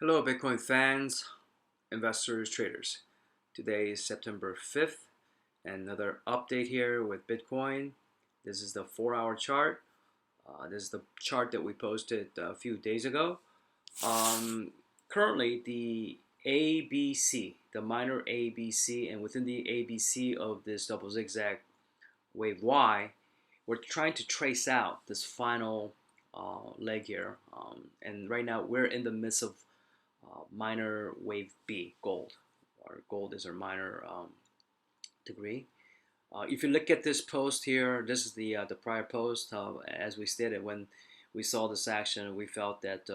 Hello, Bitcoin fans, investors, traders. Today is September 5th, and another update here with Bitcoin. This is the 4-hour chart. This is the chart that we posted a few days ago. Currently, the ABC, the minor ABC, and within the ABC of this double zigzag wave Y, we're trying to trace out this final leg here. And right now, we're in the midst of minor wave B, gold. Or gold is our minor degree. If you look at this post here, this is the prior post. As we stated, when we saw this action, we felt that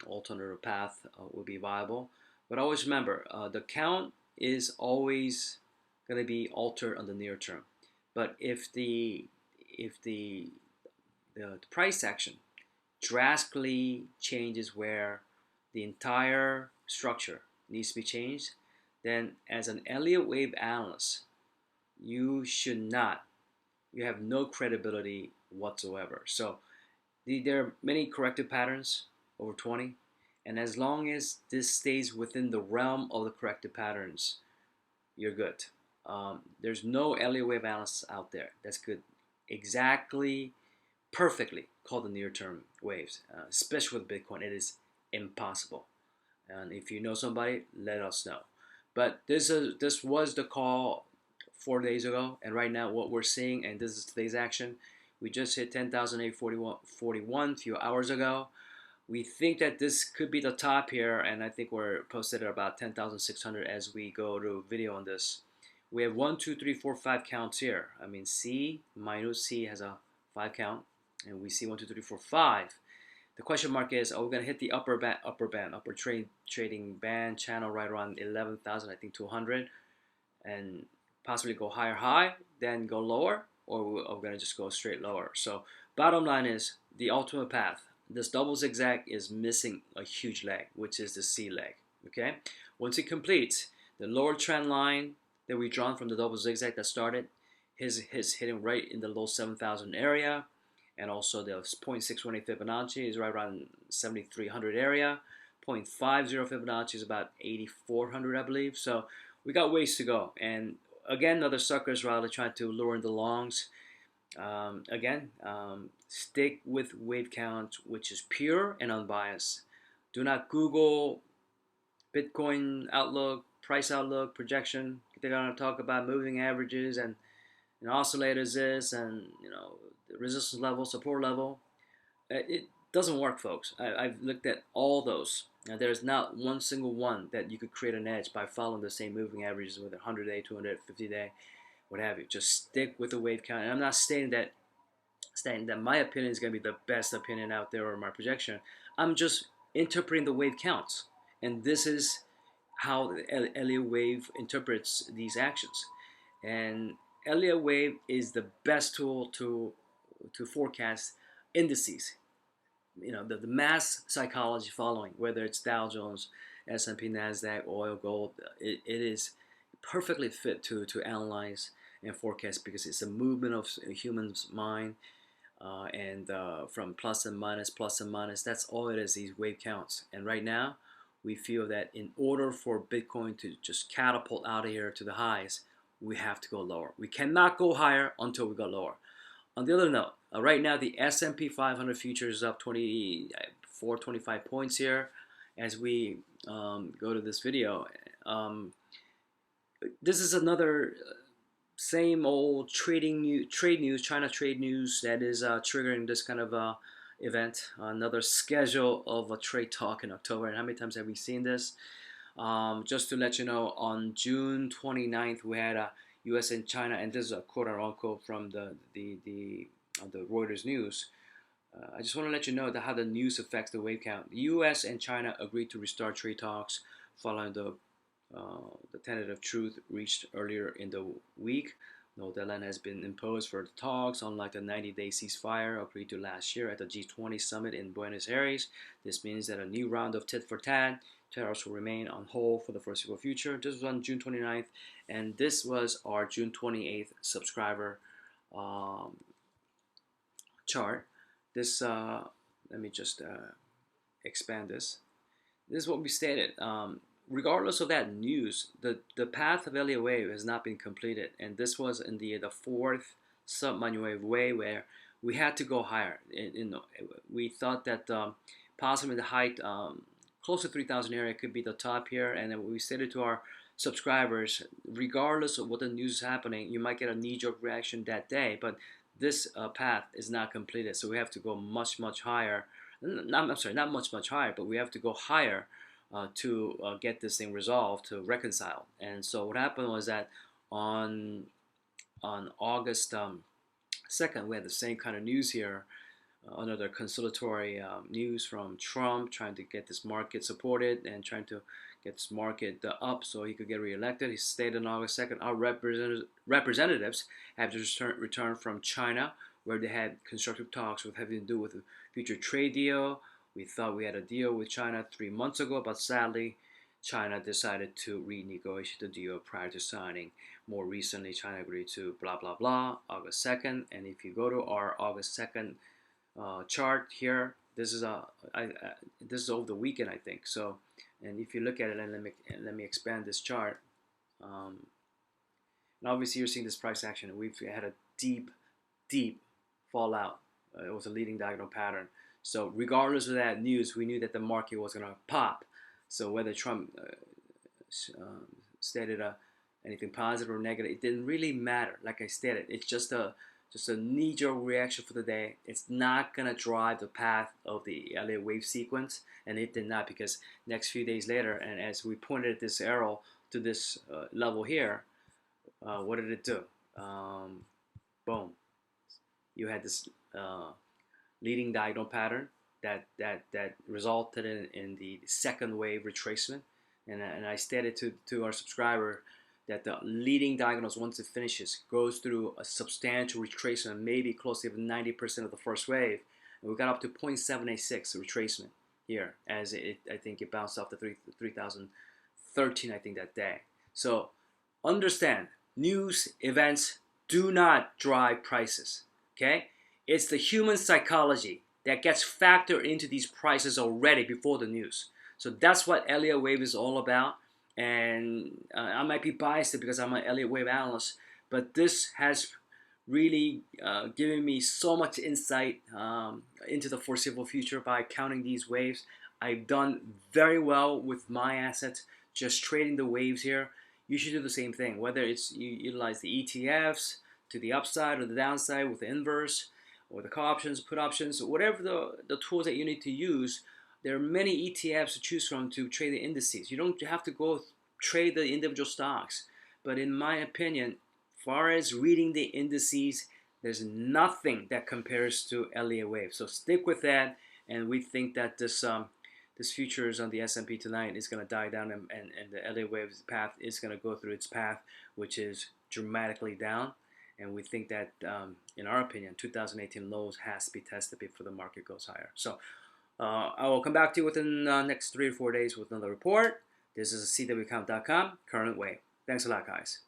alternative path would be viable. But always remember, the count is always going to be altered on the near term. But if the price action drastically changes where the entire structure needs to be changed, then as an Elliott wave analyst, you have no credibility whatsoever. So there are many corrective patterns over 20, and as long as this stays within the realm of the corrective patterns, you're good. There's no Elliott wave analysts out there that's good exactly perfectly call the near-term waves, especially with Bitcoin. It is impossible. And if you know somebody, let us know. But this was the call 4 days ago, and right now what we're seeing, and this is today's action, we just hit 10,841 a few hours ago. We think that this could be the top here, and I think we're posted at about 10,600 as we go to video on this. We have 1, 2, 3, 4, 5 counts here. I mean, C minus C has a 5 count, and we see 1, 2, 3, 4, 5. The question mark is, are we going to hit the upper trading band channel right around 11,000, I think 200, and possibly go high, then go lower, or are we going to just go straight lower? So bottom line is the ultimate path. This double zigzag is missing a huge leg, which is the C leg. Okay, once it completes, the lower trend line that we drawn from the double zigzag that started is hitting right in the low 7,000 area. And also the 0.618 Fibonacci is right around 7,300 area. 0.50 Fibonacci is about 8,400, I believe. So we got ways to go. And again, another suckers rally trying to lure in the longs. Stick with wave count, which is pure and unbiased. Do not Google Bitcoin outlook, price outlook, projection. They're going to talk about moving averages and oscillators this and the resistance level, support level. It doesn't work, folks. I've looked at all those. Now, there's not one single one that you could create an edge by following the same moving averages with a 100-day, 250-day, what have you. Just stick with the wave count. And I'm not stating that my opinion is going to be the best opinion out there or my projection. I'm just interpreting the wave counts. And this is how the Elliott wave interprets these actions. And Elliott wave is the best tool to forecast indices. The mass psychology following, whether it's Dow Jones, S&P, Nasdaq, oil, gold, it is perfectly fit to analyze and forecast because it's a movement of a human's mind, and from plus and minus, that's all it is, these wave counts. And right now we feel that in order for Bitcoin to just catapult out of here to the highs, we have to go lower. We cannot go higher until we go lower. On the other note, right now the S&P 500 futures is up 24, 25 points here as we go to this video. This is another same old trade news, China trade news that is triggering this kind of event. Another schedule of a trade talk in October. And how many times have we seen this? Just to let you know, on June 29th, we had a U.S. and China, and this is a quote unquote from the Reuters news. I just want to let you know how the news affects the wave count. The U.S. and China agreed to restart trade talks following the tentative truce reached earlier in the week. No deadline has been imposed for the talks, unlike the 90-day ceasefire agreed to last year at the G20 summit in Buenos Aires. This means that a new round of tit-for-tat tariffs will remain on hold for the foreseeable future. This was on June 29th, and this was our June 28th subscriber chart. This let me just expand this. this is what we stated. Regardless of that news, the path of Elliott wave has not been completed, and this was in the fourth submanual wave where we had to go higher. We thought that possibly the height close to 3,000 area could be the top here, and then we stated to our subscribers, regardless of what the news is happening, you might get a knee-jerk reaction that day, but this path is not completed, so we have to go much higher. I'm sorry, not much higher, but we have to go higher to get this thing resolved, to reconcile. And so what happened was that on August 2nd, we had the same kind of news here, another conciliatory news from Trump trying to get this market supported and trying to get this market up so he could get reelected. He stated on August 2nd, our representatives have just returned from China, where they had constructive talks with having to do with a future trade deal. We thought we had a deal with China 3 months ago, but sadly, China decided to renegotiate the deal prior to signing. More recently, China agreed to blah, blah, blah, August 2nd. And if you go to our August 2nd chart here, this is over the weekend, I think. So, and if you look at it, and let me expand this chart. And obviously, you're seeing this price action. We've had a deep fallout. It was a leading diagonal pattern. So regardless of that news, we knew that the market was going to pop. So whether Trump stated anything positive or negative, it didn't really matter. Like I stated, it's just a knee-jerk reaction for the day. It's not going to drive the path of the Elliott wave sequence, and it did not, because next few days later, and as we pointed this arrow to this level here, what did it do? Boom. You had this leading diagonal pattern that resulted in the second wave retracement, and I stated to our subscriber that the leading diagonals, once it finishes, goes through a substantial retracement, maybe close to 90% of the first wave, and we got up to 0.786 retracement here, as I think it bounced off the 3,013, I think, that day. So understand, news events do not drive prices. Okay, it's the human psychology that gets factored into these prices already before the news. So that's what Elliott wave is all about. And I might be biased because I'm an Elliott wave analyst, but this has really given me so much insight into the foreseeable future by counting these waves. I've done very well with my assets, just trading the waves here. You should do the same thing, whether it's you utilize the ETFs to the upside or the downside with the inverse, or the call options, put options, whatever the tools that you need to use. There are many ETFs to choose from to trade the indices. You don't have to go trade the individual stocks. But in my opinion, as far as reading the indices, there's nothing that compares to Elliott wave. So stick with that, and we think that this futures on the S&P tonight is going to die down, and the Elliott wave's path is going to go through its path, which is dramatically down. And we think that, in our opinion, 2018 lows has to be tested before the market goes higher. So I will come back to you within the next 3 or 4 days with another report. This is CWCount.com, current wave. Thanks a lot, guys.